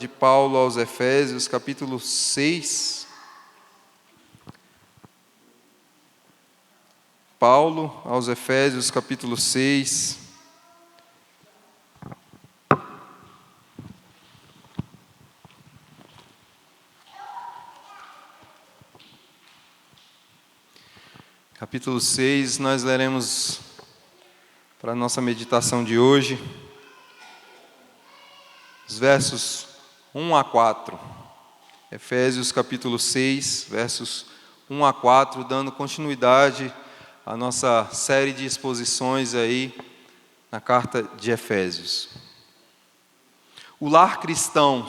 De Paulo aos Efésios, capítulo 6. Paulo aos Efésios, capítulo 6. Capítulo 6, nós leremos para a nossa meditação de hoje, os versos 1 a 4. Efésios, capítulo 6, versos 1 a 4, dando continuidade à nossa série de exposições aí na carta de Efésios. O lar cristão,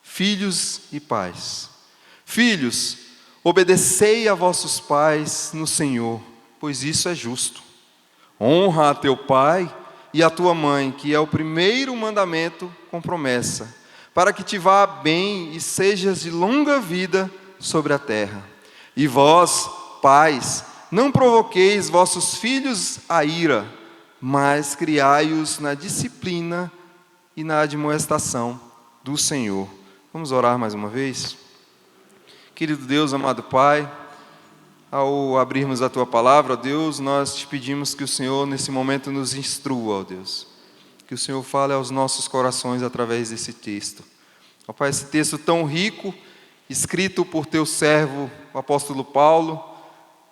filhos e pais. Filhos, obedecei a vossos pais no Senhor, pois isso é justo. Honra a teu pai e a tua mãe, que é o primeiro mandamento com promessa, para que te vá bem e sejas de longa vida sobre a terra. E vós, pais, não provoqueis vossos filhos a ira, mas criai-os na disciplina e na admoestação do Senhor. Vamos orar mais uma vez? Querido Deus, amado Pai, ao abrirmos a Tua palavra, ó Deus, nós te pedimos que o Senhor nesse momento nos instrua, ó Deus. Que o Senhor fale aos nossos corações através desse texto. Ó Pai, esse texto tão rico, escrito por Teu servo, o apóstolo Paulo,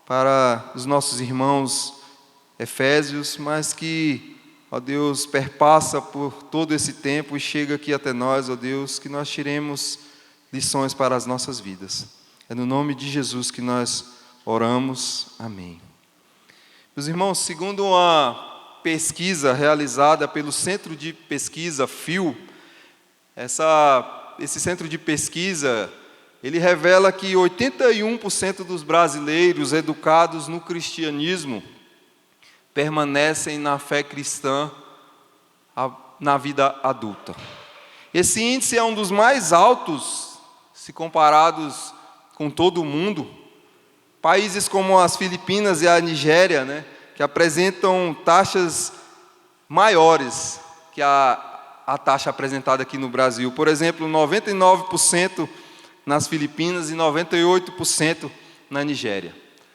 para os nossos irmãos efésios, mas que, ó Deus, perpassa por todo esse tempo e chega aqui até nós, ó Deus, que nós tiremos lições para as nossas vidas. É no nome de Jesus que nós oramos. Amém. Meus irmãos, segundo uma pesquisa realizada pelo Centro de Pesquisa FIU, esse centro de pesquisa, ele revela que 81% dos brasileiros educados no cristianismo permanecem na fé cristã na vida adulta. Esse índice é um dos mais altos, se comparados com todo o mundo. Países como as Filipinas e a Nigéria, que apresentam taxas maiores que a taxa apresentada aqui no Brasil. Por exemplo, 99% nas Filipinas e 98% na Nigéria.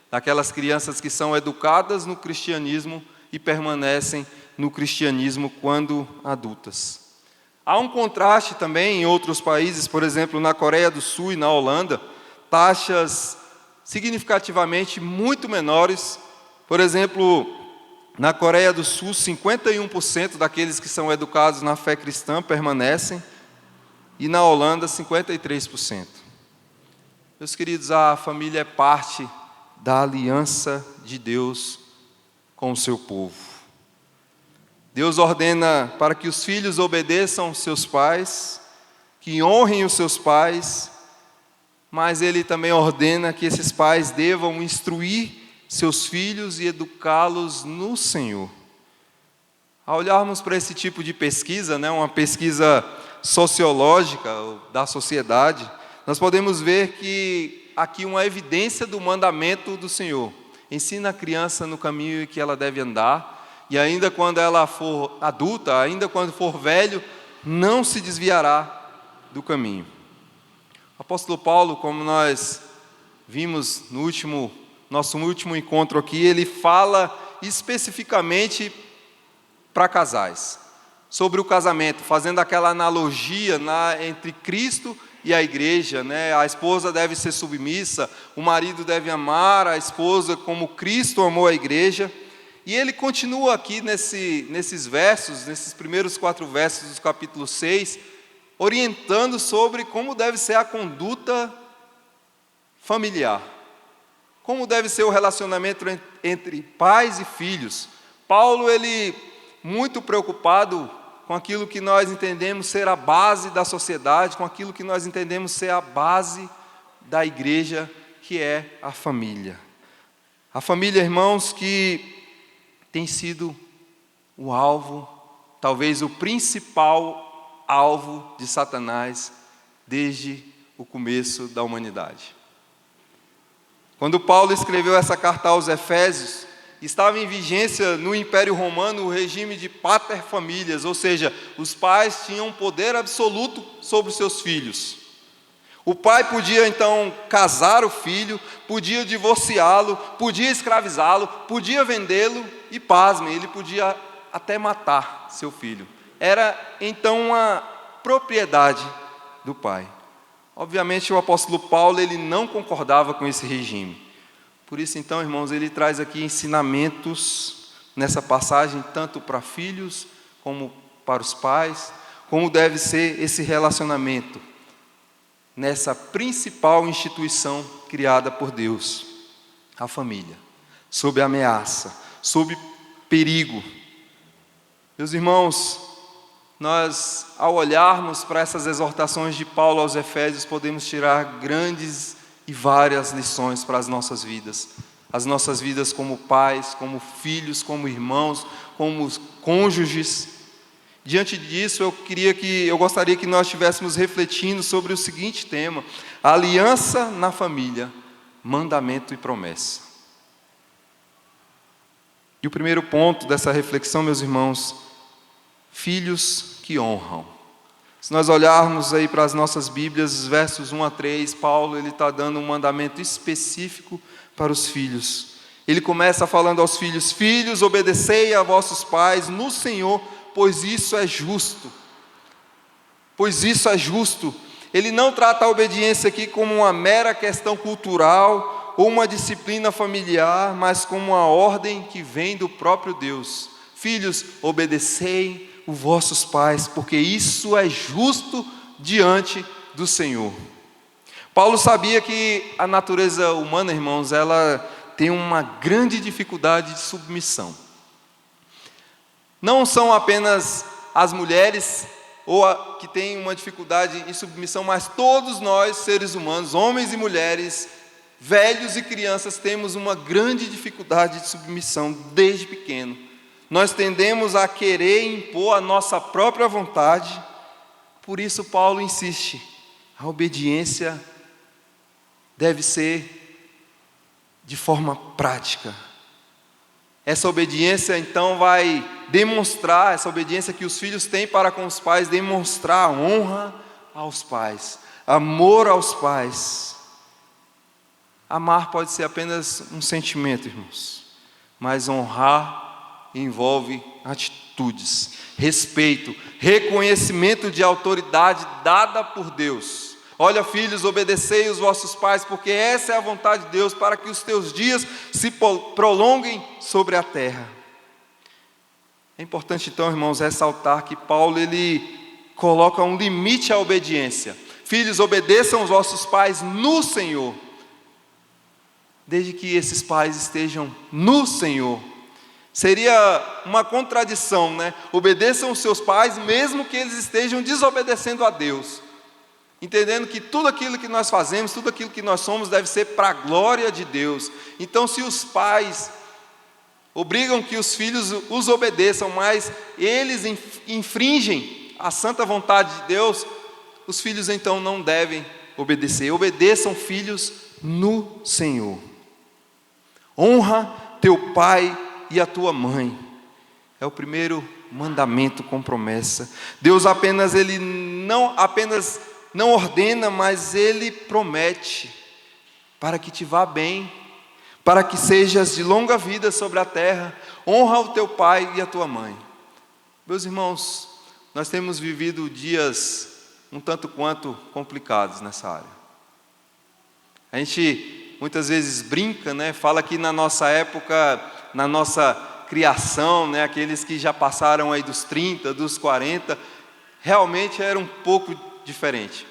Daquelas crianças que são educadas no cristianismo e permanecem no cristianismo quando adultas. Há um contraste também em outros países, por exemplo, na Coreia do Sul e na Holanda, taxas significativamente muito menores. Por exemplo, na Coreia do Sul, 51% daqueles que são educados na fé cristã permanecem, e na Holanda, 53%. Meus queridos, a família é parte da aliança de Deus com o seu povo. Deus ordena para que os filhos obedeçam seus pais, que honrem os seus pais, mas Ele também ordena que esses pais devam instruir seus filhos e educá-los no Senhor. Ao olharmos para esse tipo de pesquisa, uma pesquisa sociológica da sociedade, nós podemos ver que aqui uma evidência do mandamento do Senhor. Ensina a criança no caminho que ela deve andar, e ainda quando ela for adulta, ainda quando for velho, não se desviará do caminho. O apóstolo Paulo, como nós vimos no nosso último encontro aqui, ele fala especificamente para casais, sobre o casamento, fazendo aquela analogia entre Cristo e a igreja. A esposa deve ser submissa, o marido deve amar a esposa como Cristo amou a igreja. E ele continua aqui nesses versos, nesses primeiros 4 versos do capítulo 6, orientando sobre como deve ser a conduta familiar. Como deve ser o relacionamento entre pais e filhos. Paulo, ele muito preocupado com aquilo que nós entendemos ser a base da sociedade, com aquilo que nós entendemos ser a base da igreja, que é a família. A família, irmãos, que tem sido o alvo, talvez o principal alvo de Satanás desde o começo da humanidade. Quando Paulo escreveu essa carta aos Efésios, estava em vigência no Império Romano o regime de paterfamílias, ou seja, os pais tinham poder absoluto sobre os seus filhos. O pai podia então casar o filho, podia divorciá-lo, podia escravizá-lo, podia vendê-lo e, pasmem, ele podia até matar seu filho. Era então uma propriedade do pai. Obviamente o apóstolo Paulo ele não concordava com esse regime. Por isso então, irmãos, ele traz aqui ensinamentos nessa passagem, tanto para filhos como para os pais, como deve ser esse relacionamento nessa principal instituição criada por Deus, a família, sob ameaça, sob perigo. Meus irmãos, nós, ao olharmos para essas exortações de Paulo aos Efésios, podemos tirar grandes e várias lições para as nossas vidas como pais, como filhos, como irmãos, como cônjuges. Diante disso, eu gostaria que nós estivéssemos refletindo sobre o seguinte tema: aliança na família, mandamento e promessa. E o primeiro ponto dessa reflexão, meus irmãos, filhos que honram. Se nós olharmos aí para as nossas Bíblias, os versos 1 a 3, Paulo está dando um mandamento específico para os filhos. Ele começa falando aos filhos: filhos, obedecei a vossos pais no Senhor, pois isso é justo. Pois isso é justo. Ele não trata a obediência aqui como uma mera questão cultural ou uma disciplina familiar, mas como uma ordem que vem do próprio Deus. Filhos, obedecei os vossos pais, porque isso é justo diante do Senhor. Paulo sabia que a natureza humana, irmãos, ela tem uma grande dificuldade de submissão. Não são apenas as mulheres que têm uma dificuldade em submissão, mas todos nós, seres humanos, homens e mulheres, velhos e crianças, temos uma grande dificuldade de submissão desde pequeno. Nós tendemos a querer impor a nossa própria vontade. Por isso Paulo insiste: a obediência deve ser de forma prática. Essa obediência então vai demonstrar, essa obediência que os filhos têm para com os pais, demonstrar honra aos pais, amor aos pais. Amar pode ser apenas um sentimento, irmãos, mas honrar envolve atitudes, respeito, reconhecimento de autoridade dada por Deus. Olha, filhos, obedecei os vossos pais, porque essa é a vontade de Deus, para que os teus dias se prolonguem sobre a terra. É importante então, irmãos, ressaltar que Paulo ele coloca um limite à obediência. Filhos, obedeçam os vossos pais no Senhor, desde que esses pais estejam no Senhor. Seria uma contradição, né? Obedeçam os seus pais, mesmo que eles estejam desobedecendo a Deus. Entendendo que tudo aquilo que nós fazemos, tudo aquilo que nós somos, deve ser para a glória de Deus. Então, se os pais obrigam que os filhos os obedeçam, mas eles infringem a santa vontade de Deus, os filhos então não devem obedecer. Obedeçam, filhos, no Senhor. Honra teu pai e a tua mãe. É o primeiro mandamento com promessa. Deus ele não apenas não ordena, mas Ele promete, para que te vá bem, para que sejas de longa vida sobre a terra. Honra o teu pai e a tua mãe. Meus irmãos, nós temos vivido dias um tanto quanto complicados nessa área. A gente muitas vezes brinca, né? Fala que na nossa época, na nossa criação, né? Aqueles que já passaram aí dos 30, dos 40, realmente era um pouco diferente.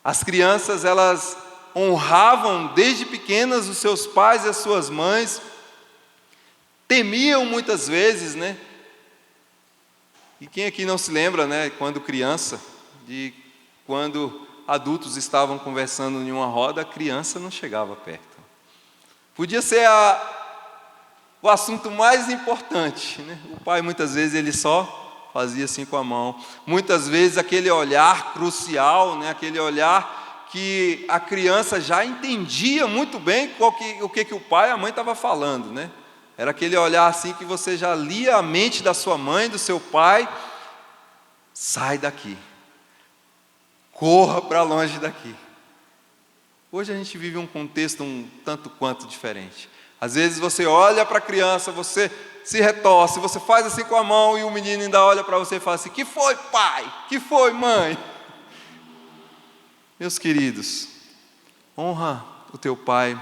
As crianças, elas honravam desde pequenas os seus pais e as suas mães, temiam muitas vezes, né? E quem aqui não se lembra, né, quando criança, de quando adultos estavam conversando em uma roda, a criança não chegava perto. Podia ser o assunto mais importante, né? O pai muitas vezes ele só fazia assim com a mão. Muitas vezes aquele olhar crucial, né? Aquele olhar que a criança já entendia muito bem o que o pai e a mãe estavam falando, né? Era aquele olhar assim que você já lia a mente da sua mãe, do seu pai. Sai daqui. Corra para longe daqui. Hoje a gente vive um contexto um tanto quanto diferente. Às vezes você olha para a criança, você se retorce, você faz assim com a mão e o menino ainda olha para você e fala assim: que foi, pai? Que foi, mãe? Meus queridos, honra o teu pai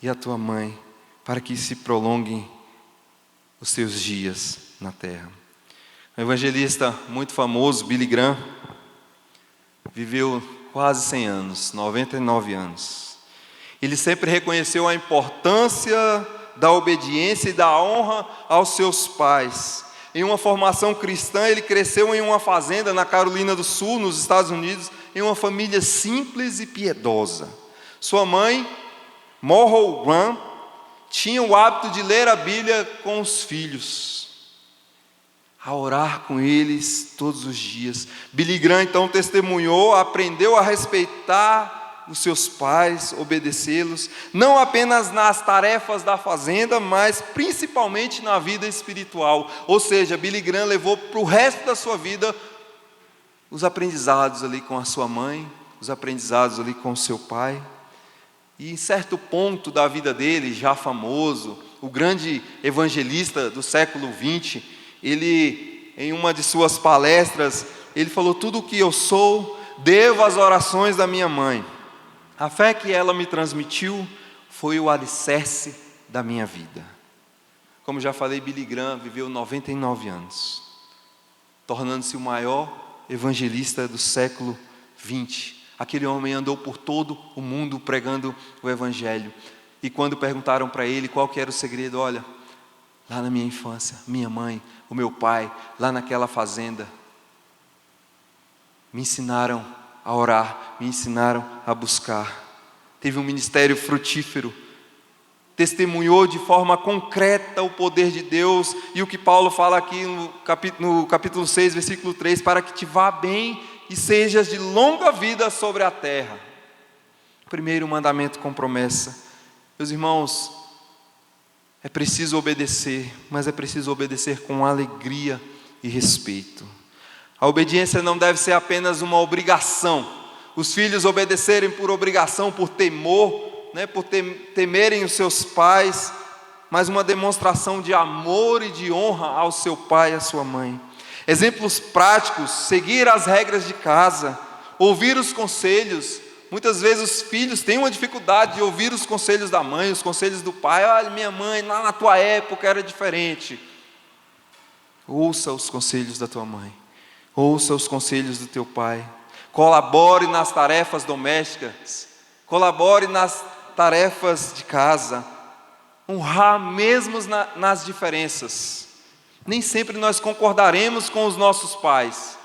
e a tua mãe, para que se prolonguem os seus dias na terra. Um evangelista muito famoso, Billy Graham, viveu quase 100 anos, 99 anos. Ele sempre reconheceu a importância da obediência e da honra aos seus pais. Em uma formação cristã, ele cresceu em uma fazenda na Carolina do Sul, nos Estados Unidos, em uma família simples e piedosa. Sua mãe, Morrow Graham, tinha o hábito de ler a Bíblia com os filhos, a orar com eles todos os dias. Billy Graham então testemunhou, aprendeu a respeitar os seus pais, obedecê-los, não apenas nas tarefas da fazenda, mas principalmente na vida espiritual. Ou seja, Billy Graham levou para o resto da sua vida os aprendizados ali com a sua mãe, os aprendizados ali com o seu pai. E em certo ponto da vida dele, já famoso, o grande evangelista do século XX, ele, em uma de suas palestras, ele falou: tudo o que eu sou, devo às orações da minha mãe. A fé que ela me transmitiu foi o alicerce da minha vida. Como já falei, Billy Graham viveu 99 anos, tornando-se o maior evangelista do século XX. Aquele homem andou por todo o mundo pregando o evangelho. E quando perguntaram para ele qual que era o segredo, olha, lá na minha infância, minha mãe, o meu pai, lá naquela fazenda, me ensinaram a orar, me ensinaram a buscar. Teve um ministério frutífero, testemunhou de forma concreta o poder de Deus, e o que Paulo fala aqui no capítulo 6, versículo 3, para que te vá bem e sejas de longa vida sobre a terra. Primeiro mandamento com promessa. Meus irmãos, é preciso obedecer, mas é preciso obedecer com alegria e respeito. A obediência não deve ser apenas uma obrigação. Os filhos obedecerem por obrigação, por temor, por temerem os seus pais, mas uma demonstração de amor e de honra ao seu pai e à sua mãe. Exemplos práticos: seguir as regras de casa, ouvir os conselhos. Muitas vezes os filhos têm uma dificuldade de ouvir os conselhos da mãe, os conselhos do pai. Olha, minha mãe, lá na tua época era diferente. Ouça os conselhos da tua mãe, ouça os conselhos do teu pai. Colabore nas tarefas domésticas, colabore nas tarefas de casa. Honrar mesmo nas diferenças. Nem sempre nós concordaremos com os nossos pais.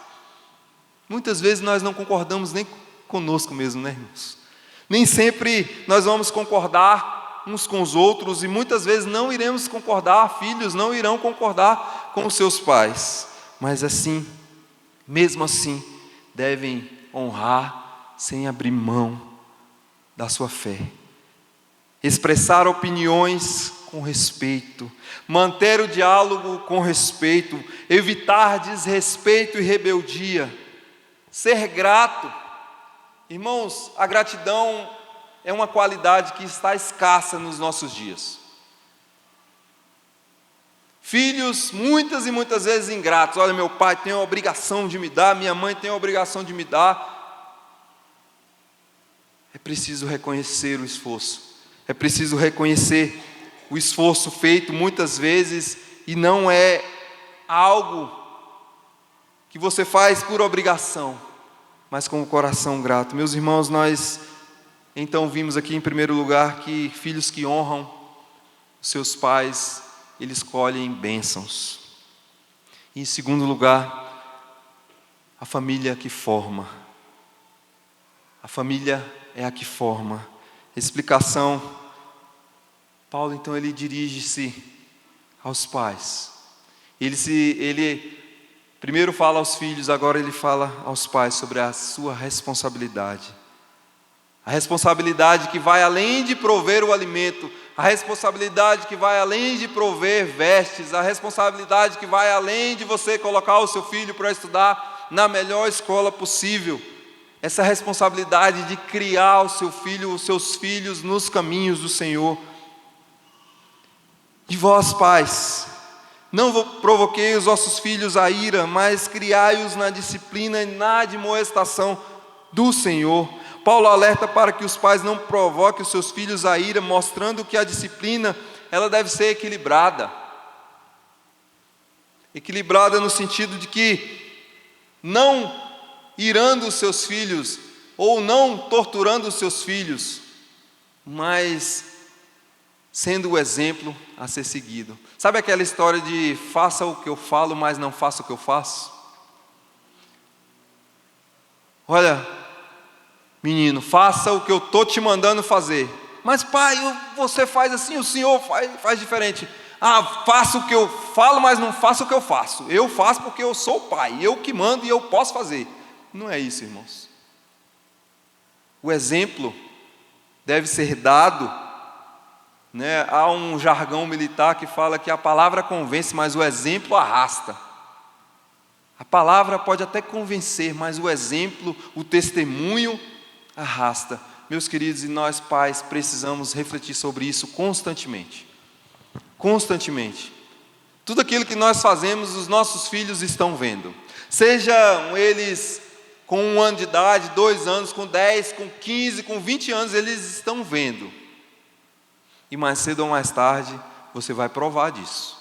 Muitas vezes nós não concordamos nem conosco mesmo, né, irmãos? Nem sempre nós vamos concordar uns com os outros, e muitas vezes não iremos concordar, filhos não irão concordar com os seus pais. Mas assim, mesmo assim, devem honrar sem abrir mão da sua fé. Expressar opiniões com respeito, manter o diálogo com respeito, evitar desrespeito e rebeldia, ser grato. Irmãos, a gratidão é uma qualidade que está escassa nos nossos dias. Filhos, muitas e muitas vezes ingratos. Olha, meu pai tem a obrigação de me dar, minha mãe tem a obrigação de me dar. É preciso reconhecer o esforço, é preciso reconhecer o esforço feito muitas vezes, e não é algo que você faz por obrigação, mas com o coração grato. Meus irmãos, nós então vimos aqui em primeiro lugar que filhos que honram os seus pais, eles colhem bênçãos. E em segundo lugar, a família que forma. A família é a que forma. Explicação: Paulo então ele dirige-se aos pais. Ele primeiro fala aos filhos, agora ele fala aos pais sobre a sua responsabilidade. A responsabilidade que vai além de prover o alimento, a a responsabilidade que vai além de prover vestes, a responsabilidade que vai além de você colocar o seu filho para estudar na melhor escola possível, essa responsabilidade de criar o seu filho, os seus filhos nos caminhos do Senhor. E vós, pais, não provoquei os vossos filhos a ira, mas criai-os na disciplina e na admoestação do Senhor. Paulo alerta para que os pais não provoquem os seus filhos a ira, mostrando que a disciplina, ela deve ser equilibrada. Equilibrada no sentido de que não irando os seus filhos, ou não torturando os seus filhos, mas sendo o exemplo a ser seguido. Sabe aquela história de faça o que eu falo, mas não faça o que eu faço? Olha, menino, faça o que eu estou te mandando fazer. Mas pai, você faz assim, o senhor faz diferente. Faça o que eu falo, mas não faça o que eu faço. Eu faço porque eu sou o pai, eu que mando e eu posso fazer. Não é isso, irmãos. O exemplo deve ser dado, né? Há um jargão militar que fala que a palavra convence, mas o exemplo arrasta. A palavra pode até convencer, mas o exemplo, o testemunho arrasta. Meus queridos, e nós pais precisamos refletir sobre isso constantemente. Constantemente. Tudo aquilo que nós fazemos, os nossos filhos estão vendo. Sejam eles com 1 ano de idade, 2 anos, com 10, com 15, com 20 anos, eles estão vendo. E mais cedo ou mais tarde, você vai provar disso.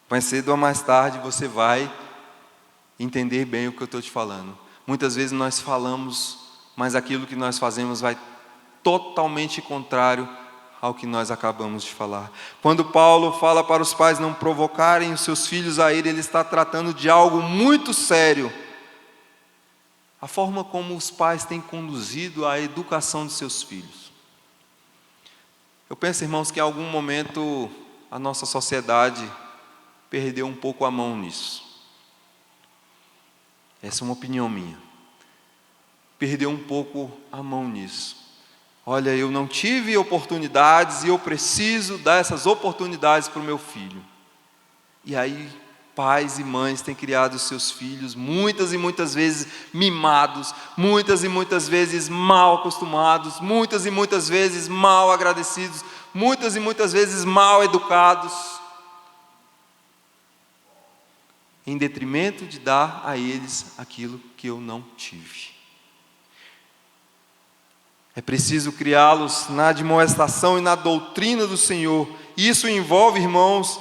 Mais cedo ou mais tarde, você vai entender bem o que eu estou te falando. Muitas vezes nós falamos, mas aquilo que nós fazemos vai totalmente contrário ao que nós acabamos de falar. Quando Paulo fala para os pais não provocarem os seus filhos a ira, ele está tratando de algo muito sério. A forma como os pais têm conduzido a educação de seus filhos. Eu penso, irmãos, que em algum momento a nossa sociedade perdeu um pouco a mão nisso. Essa é uma opinião minha. Perdeu um pouco a mão nisso. Olha, eu não tive oportunidades e eu preciso dar essas oportunidades para o meu filho. E aí, pais e mães têm criado os seus filhos muitas e muitas vezes mimados, muitas e muitas vezes mal acostumados, muitas e muitas vezes mal agradecidos, muitas e muitas vezes mal educados, em detrimento de dar a eles aquilo que eu não tive. É preciso criá-los na admoestação e na doutrina do Senhor. Isso envolve, irmãos,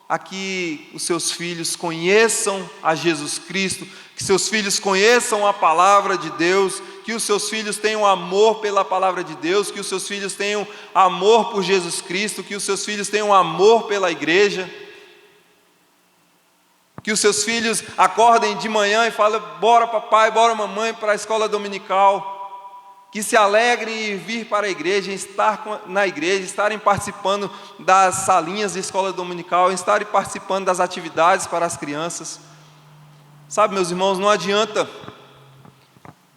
a que os seus filhos conheçam a Jesus Cristo, que seus filhos conheçam a palavra de Deus, que os seus filhos tenham amor pela palavra de Deus, que os seus filhos tenham amor por Jesus Cristo, que os seus filhos tenham amor pela igreja, que os seus filhos acordem de manhã e falem, bora papai, bora mamãe para a escola dominical, que se alegrem em vir para a igreja, em estar na igreja, estarem participando das salinhas de escola dominical, estarem participando das atividades para as crianças. Sabe, meus irmãos, não adianta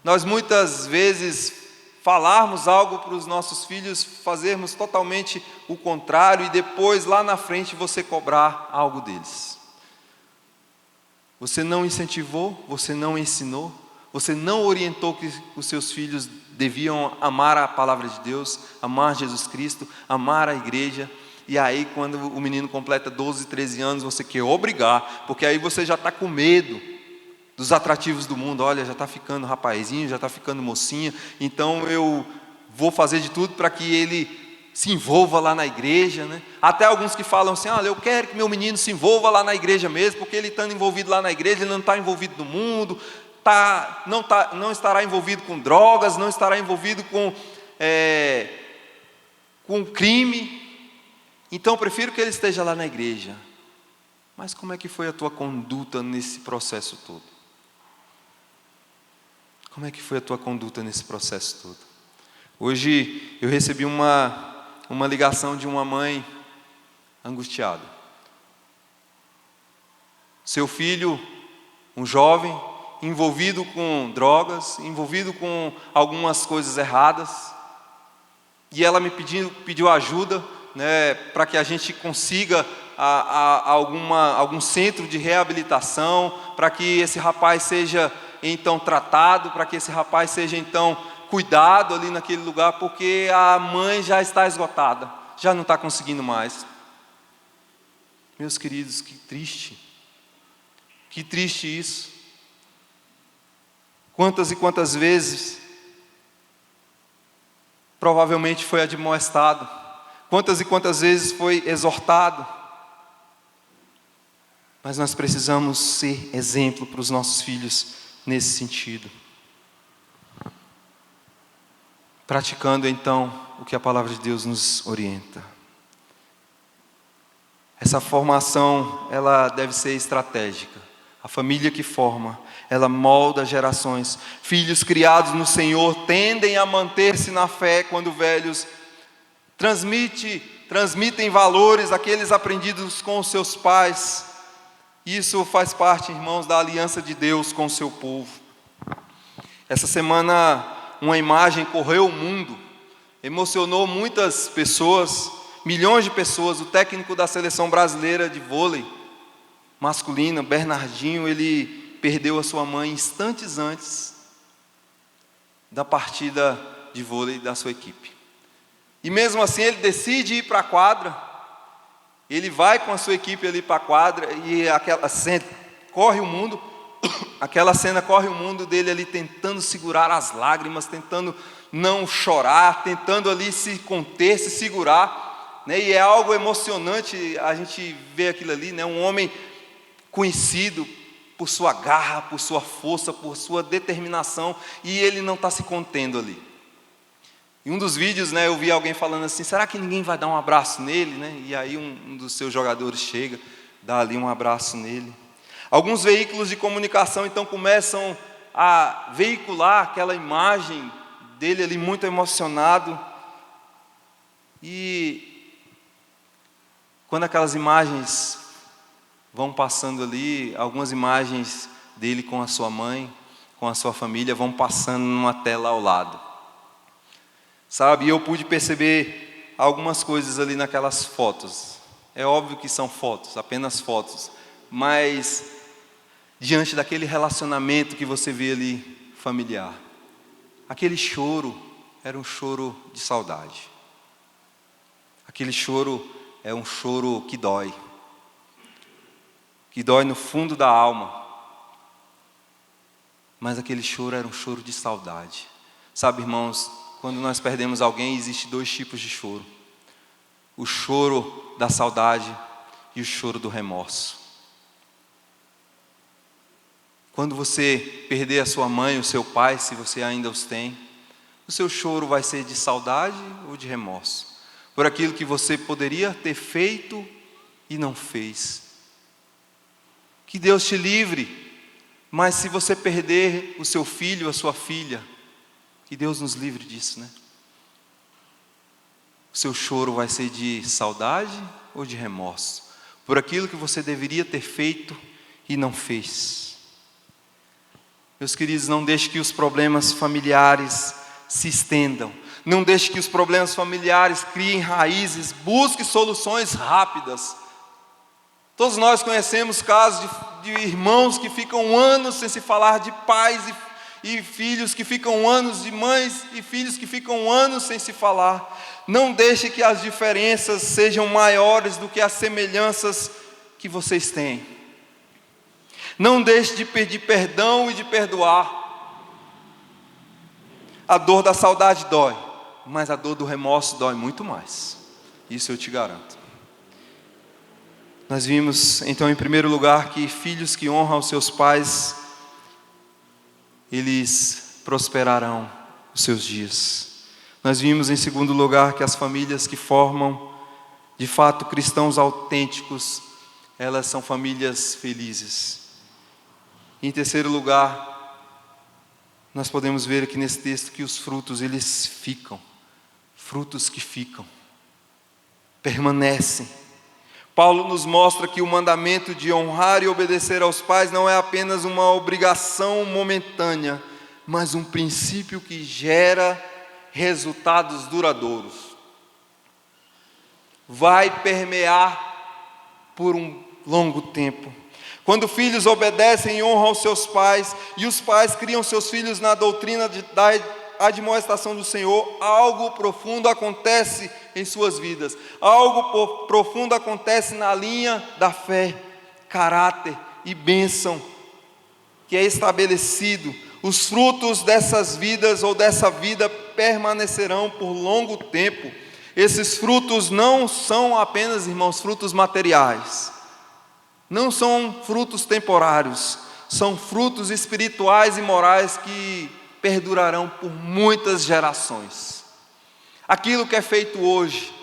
nós muitas vezes falarmos algo para os nossos filhos, fazermos totalmente o contrário e depois lá na frente você cobrar algo deles. Você não incentivou, você não ensinou, você não orientou que os seus filhos deviam amar a palavra de Deus, amar Jesus Cristo, amar a igreja. E aí quando o menino completa 12, 13 anos, você quer obrigar, porque aí você já está com medo dos atrativos do mundo. Olha, já está ficando rapazinho, já está ficando mocinha, então eu vou fazer de tudo para que ele se envolva lá na igreja, né? Até alguns que falam assim, olha, eu quero que meu menino se envolva lá na igreja mesmo, porque ele estando envolvido lá na igreja, ele não está envolvido no mundo, não estará envolvido com drogas, não estará envolvido com crime, então eu prefiro que ele esteja lá na igreja. Mas como é que foi a tua conduta nesse processo todo? Como é que foi a tua conduta nesse processo todo? Hoje eu recebi uma ligação de uma mãe angustiada. Seu filho, um jovem, envolvido com drogas, envolvido com algumas coisas erradas, e ela me pediu ajuda, né, para que a gente consiga algum centro de reabilitação, para que esse rapaz seja então tratado, para que esse rapaz seja então cuidado ali naquele lugar, porque a mãe já está esgotada, já não está conseguindo mais. Meus queridos, que triste isso. Quantas e quantas vezes provavelmente foi admoestado, quantas e quantas vezes foi exortado, mas nós precisamos ser exemplo para os nossos filhos nesse sentido. Praticando então o que a palavra de Deus nos orienta. Essa formação, ela deve ser estratégica. A família que forma, ela molda gerações. Filhos criados no Senhor tendem a manter-se na fé quando velhos. Transmitem valores aqueles aprendidos com os seus pais. Isso faz parte, irmãos, da aliança de Deus com o seu povo. Essa semana, uma imagem correu o mundo, emocionou muitas pessoas, milhões de pessoas. O técnico da seleção brasileira de vôlei masculina, Bernardinho, ele perdeu a sua mãe instantes antes da partida de vôlei da sua equipe. E mesmo assim ele decide ir para a quadra, ele vai com a sua equipe ali para a quadra, e aquela cena corre o mundo dele ali tentando segurar as lágrimas, tentando não chorar, tentando ali se conter, se segurar, né? E é algo emocionante a gente ver aquilo ali, né? Um homem conhecido por sua garra, por sua força, por sua determinação, e ele não está se contendo ali. Em um dos vídeos, né, eu vi alguém falando assim: será que ninguém vai dar um abraço nele, né? E aí um dos seus jogadores chega, dá ali um abraço nele. Alguns veículos de comunicação então começam a veicular aquela imagem dele ali muito emocionado, e quando aquelas imagens vão passando ali, algumas imagens dele com a sua mãe, com a sua família, vão passando numa tela ao lado. Sabe, e eu pude perceber algumas coisas ali naquelas fotos. É óbvio que são fotos, apenas fotos, mas diante daquele relacionamento que você vê ali familiar, aquele choro era um choro de saudade. Aquele choro é um choro que dói no fundo da alma. Mas aquele choro era um choro de saudade. Sabe, irmãos, quando nós perdemos alguém, existe dois tipos de choro: o choro da saudade e o choro do remorso. Quando você perder a sua mãe, o seu pai, se você ainda os tem, o seu choro vai ser de saudade ou de remorso? Por aquilo que você poderia ter feito e não fez. Que Deus te livre, mas se você perder o seu filho, a sua filha, que Deus nos livre disso, né? O seu choro vai ser de saudade ou de remorso? Por aquilo que você deveria ter feito e não fez. Meus queridos, não deixe que os problemas familiares se estendam. Não deixe que os problemas familiares criem raízes. Busque soluções rápidas. Todos nós conhecemos casos de irmãos que ficam anos sem se falar, de pais e filhos que ficam anos, de mães e filhos que ficam anos sem se falar. Não deixe que as diferenças sejam maiores do que as semelhanças que vocês têm. Não deixe de pedir perdão e de perdoar. A dor da saudade dói, mas a dor do remorso dói muito mais. Isso eu te garanto. Nós vimos, então, em primeiro lugar, que filhos que honram os seus pais, eles prosperarão os seus dias. Nós vimos, em segundo lugar, que as famílias que formam, de fato, cristãos autênticos, elas são famílias felizes. Em terceiro lugar, nós podemos ver aqui nesse texto que os frutos, eles ficam. Frutos que ficam, permanecem. Paulo nos mostra que o mandamento de honrar e obedecer aos pais não é apenas uma obrigação momentânea, mas um princípio que gera resultados duradouros. Vai permear por um longo tempo. Quando filhos obedecem e honram aos seus pais, e os pais criam seus filhos na doutrina da admoestação do Senhor, algo profundo acontece em suas vidas. Algo profundo acontece na linha da fé, caráter e bênção que é estabelecido. Os frutos dessas vidas ou dessa vida permanecerão por longo tempo. Esses frutos não são apenas, irmãos, frutos materiais. Não são frutos temporários. São frutos espirituais e morais que perdurarão por muitas gerações. Aquilo que é feito hoje,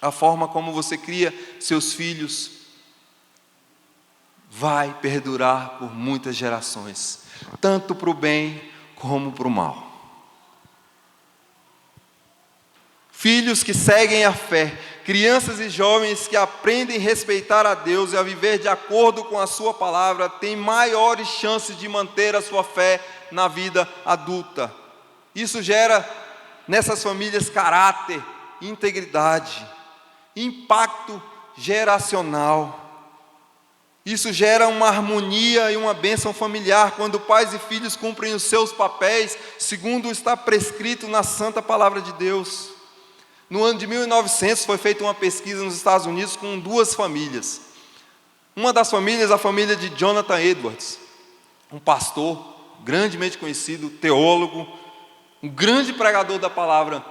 a forma como você cria seus filhos, vai perdurar por muitas gerações, tanto para o bem como para o mal. Filhos que seguem a fé, crianças e jovens que aprendem a respeitar a Deus e a viver de acordo com a sua palavra, têm maiores chances de manter a sua fé na vida adulta. Isso gera nessas famílias caráter, integridade, impacto geracional. Isso gera uma harmonia e uma bênção familiar quando pais e filhos cumprem os seus papéis segundo está prescrito na santa palavra de Deus. No ano de 1900 foi feita uma pesquisa nos Estados Unidos com 2 famílias. Uma das famílias, a família de Jonathan Edwards, um pastor grandemente conhecido, teólogo, um grande pregador da palavra,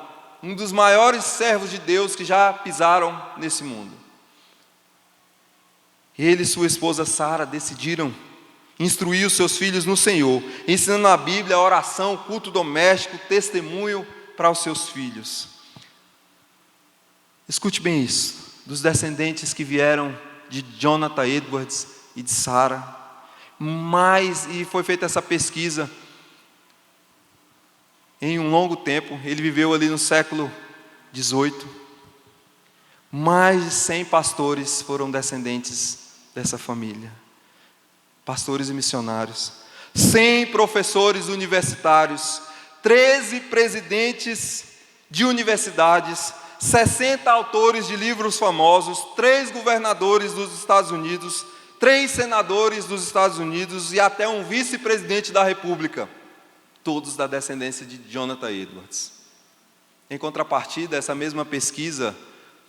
um dos maiores servos de Deus que já pisaram nesse mundo. Ele e sua esposa Sara decidiram instruir os seus filhos no Senhor, ensinando a Bíblia, a oração, culto doméstico, testemunho para os seus filhos. Escute bem isso, dos descendentes que vieram de Jonathan Edwards e de Sara, e foi feita essa pesquisa em um longo tempo, ele viveu ali no século XVIII, mais de 100 pastores foram descendentes dessa família, pastores e missionários, 100 professores universitários, 13 presidentes de universidades, 60 autores de livros famosos, 3 governadores dos Estados Unidos, 3 senadores dos Estados Unidos e até um vice-presidente da República, todos da descendência de Jonathan Edwards. Em contrapartida, essa mesma pesquisa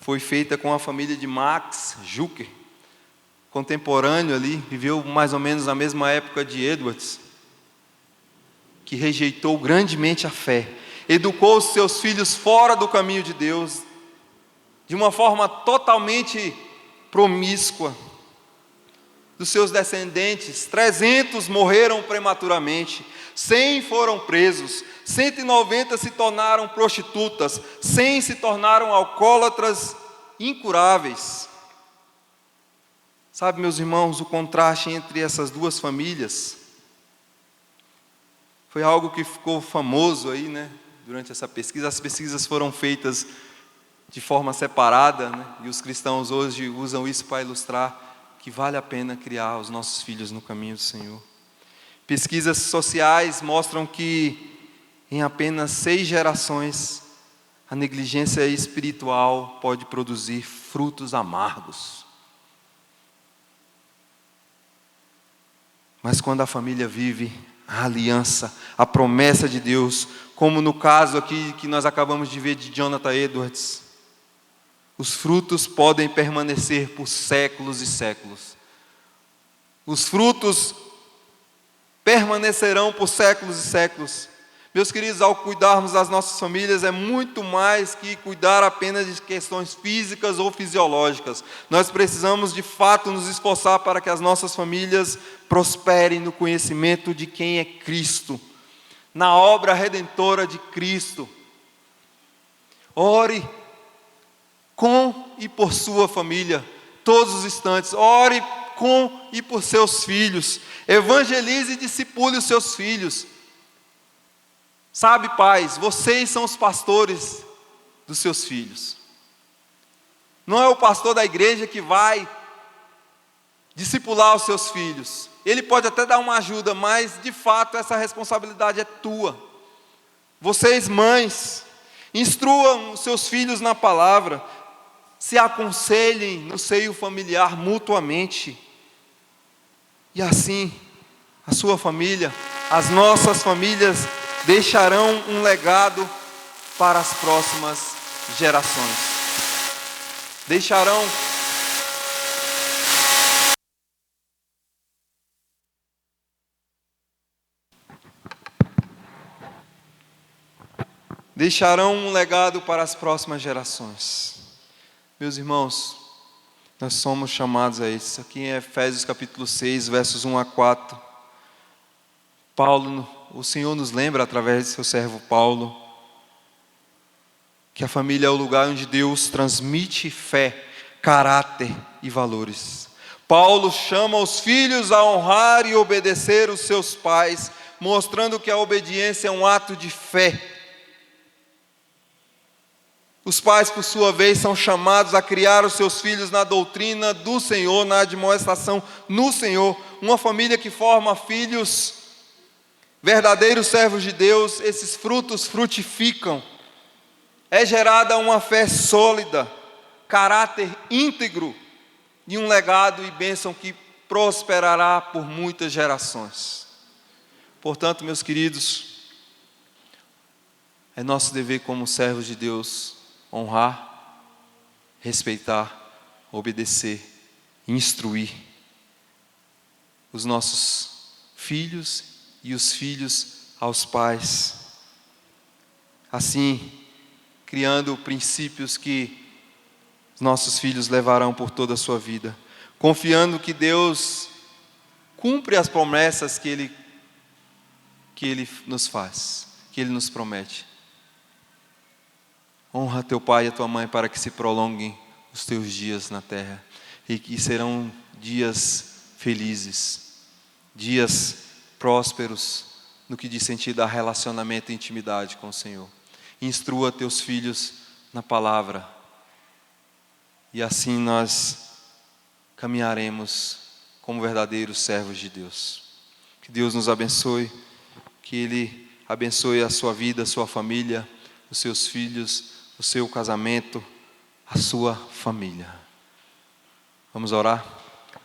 foi feita com a família de Max Jucker, contemporâneo ali, viveu mais ou menos na mesma época de Edwards, que rejeitou grandemente a fé, educou os seus filhos fora do caminho de Deus, de uma forma totalmente promíscua. Dos seus descendentes, 300 morreram prematuramente, 100 foram presos, 190 se tornaram prostitutas, 100 se tornaram alcoólatras incuráveis. Sabe, meus irmãos, o contraste entre essas 2 famílias foi algo que ficou famoso aí, né? Durante essa pesquisa. As pesquisas foram feitas de forma separada, né? E os cristãos hoje usam isso para ilustrar que vale a pena criar os nossos filhos no caminho do Senhor. Pesquisas sociais mostram que em apenas 6 gerações a negligência espiritual pode produzir frutos amargos. Mas quando a família vive a aliança, a promessa de Deus, como no caso aqui que nós acabamos de ver de Jonathan Edwards, os frutos podem permanecer por séculos e séculos. Os frutos permanecerão por séculos e séculos. Meus queridos, ao cuidarmos das nossas famílias, é muito mais que cuidar apenas de questões físicas ou fisiológicas. Nós precisamos, de fato, nos esforçar para que as nossas famílias prosperem no conhecimento de quem é Cristo, na obra redentora de Cristo. Ore com e por sua família, todos os instantes. Ore com e por seus filhos. Evangelize e discipule os seus filhos. Sabe, pais, vocês são os pastores dos seus filhos. Não é o pastor da igreja que vai discipular os seus filhos. Ele pode até dar uma ajuda, mas de fato essa responsabilidade é tua. Vocês, mães, Instruam os seus filhos na palavra. Se aconselhem no seio familiar mutuamente. E assim, a sua família, as nossas famílias deixarão um legado para as próximas gerações. Deixarão um legado para as próximas gerações. Meus irmãos, nós somos chamados a isso. Aqui em Efésios capítulo 6, versos 1 a 4. Paulo, o Senhor nos lembra através de seu servo Paulo, que a família é o lugar onde Deus transmite fé, caráter e valores. Paulo chama os filhos a honrar e obedecer os seus pais, mostrando que a obediência é um ato de fé. Os pais, por sua vez, são chamados a criar os seus filhos na doutrina do Senhor, na admoestação no Senhor. Uma família que forma filhos, verdadeiros servos de Deus, esses frutos frutificam. É gerada uma fé sólida, caráter íntegro e um legado e bênção que prosperará por muitas gerações. Portanto, meus queridos, é nosso dever como servos de Deus honrar, respeitar, obedecer, instruir os nossos filhos e os filhos aos pais. Assim, criando princípios que os nossos filhos levarão por toda a sua vida, confiando que Deus cumpre as promessas que Ele nos faz, que Ele nos promete. Honra teu pai e a tua mãe para que se prolonguem os teus dias na terra e que serão dias felizes, dias prósperos no que diz sentido a relacionamento e intimidade com o Senhor. Instrua teus filhos na palavra e assim nós caminharemos como verdadeiros servos de Deus. Que Deus nos abençoe, que Ele abençoe a sua vida, a sua família, os seus filhos, o seu casamento, a sua família. Vamos orar?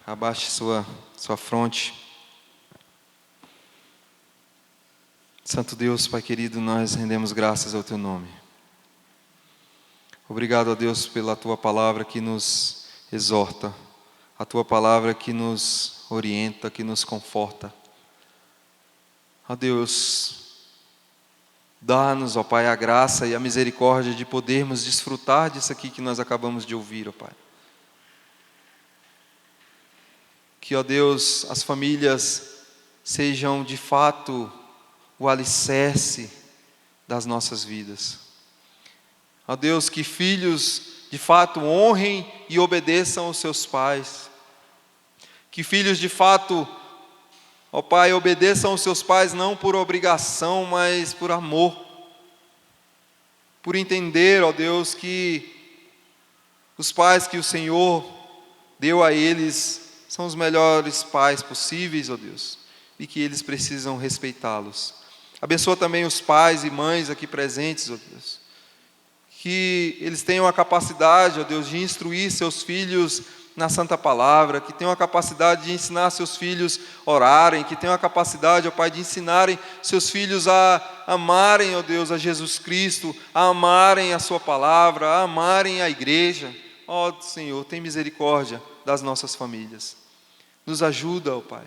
Abaixe sua fronte. Santo Deus, Pai querido, nós rendemos graças ao Teu nome. Obrigado a Deus pela Tua palavra que nos exorta, a Tua palavra que nos orienta, que nos conforta. Ó Deus, dá-nos, ó Pai, a graça e a misericórdia de podermos desfrutar disso aqui que nós acabamos de ouvir, ó Pai. Que, ó Deus, as famílias sejam de fato o alicerce das nossas vidas. Ó Deus, que filhos de fato honrem e obedeçam aos seus pais. Que filhos de fato, ó Pai, obedeçam aos seus pais não por obrigação, mas por amor. Por entender, ó Deus, que os pais que o Senhor deu a eles são os melhores pais possíveis, ó Deus, e que eles precisam respeitá-los. Abençoa também os pais e mães aqui presentes, ó Deus, que eles tenham a capacidade, ó Deus, de instruir seus filhos na Santa Palavra, que tenham a capacidade de ensinar seus filhos a orarem, que tenham a capacidade, ó Pai, de ensinarem seus filhos a amarem, ó Deus, a Jesus Cristo, a amarem a Sua Palavra, a amarem a igreja. Ó Senhor, tem misericórdia das nossas famílias. Nos ajuda, ó Pai.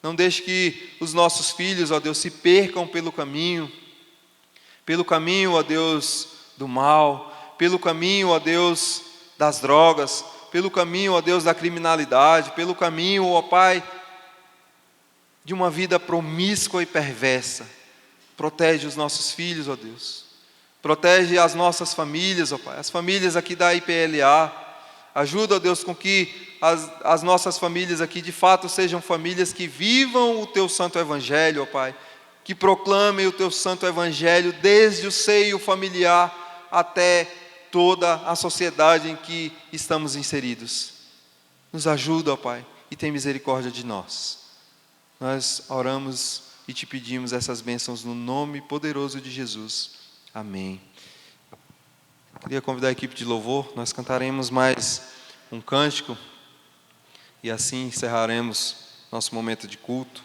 Não deixe que os nossos filhos, ó Deus, se percam pelo caminho, ó Deus, do mal, pelo caminho, ó Deus, das drogas, pelo caminho, ó Deus, da criminalidade, pelo caminho, ó Pai, de uma vida promíscua e perversa. Protege os nossos filhos, ó Deus. Protege as nossas famílias, ó Pai, as famílias aqui da IPLA. Ajuda, ó Deus, com que as nossas famílias aqui de fato sejam famílias que vivam o Teu Santo Evangelho, ó Pai, que proclamem o Teu Santo Evangelho desde o seio familiar até toda a sociedade em que estamos inseridos. Nos ajuda, ó Pai, e tem misericórdia de nós. Nós oramos e Te pedimos essas bênçãos no nome poderoso de Jesus. Amém. Queria convidar a equipe de louvor, nós cantaremos mais um cântico e assim encerraremos nosso momento de culto.